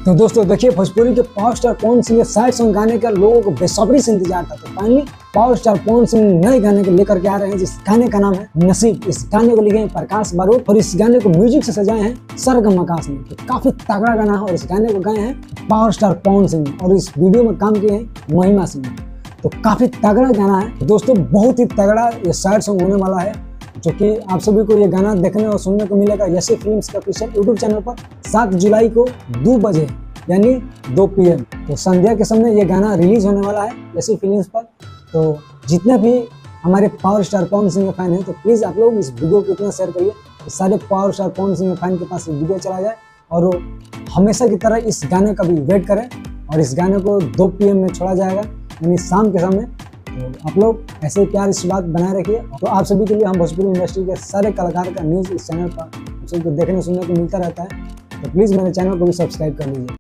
तो दोस्तों देखिए, भोजपुरी के पावर स्टार पवन सिंह के सैड सॉन्ग गाने का लोगों को बेसब्री से इंतजार था। तो finally power star Pawan Singh नए गाने को लेकर के आ रहे हैं, जिस गाने का नाम है नसीब। इस गाने को लिखे हैं प्रकाश बारोट और इस गाने को म्यूजिक से सजाए हैं सरगम आकाश ने। तो काफी तगड़ा गाना है और इस गाने को गाए हैं पावर स्टार पवन सिंह और इस वीडियो में काम किए हैं महिमा सिंह। तो काफी तगड़ा गाना है दोस्तों, बहुत ही तगड़ा ये सैड सॉन्ग होने वाला है, जो कि आप सभी को ये गाना देखने और सुनने को मिलेगा यसी फिल्म्स के ऑफिशियल यूट्यूब चैनल पर 7 जुलाई को 2 बजे यानी 2 PM तो संध्या के समय ये गाना रिलीज होने वाला है यसी फिल्म्स पर। तो जितने भी हमारे पावर स्टार पवन सिंह के फैन हैं, तो प्लीज़ आप लोग इस वीडियो को इतना शेयर करिए कि सारे पावर स्टार पवन सिंह के फैन के पास वीडियो चला जाए और वो हमेशा की तरह इस गाने का भी वेट करें। और इस गाने को 2 PM में छोड़ा जाएगा यानी शाम के समय। तो आप लोग ऐसे ही प्यार इस बात बनाए रखिए। तो आप सभी के लिए हम भोजपुरी इंडस्ट्री के सारे कलाकार का न्यूज़ इस चैनल पर आप सभी को देखने सुनने को मिलता रहता है। तो प्लीज़ मेरे चैनल को भी सब्सक्राइब कर लीजिए।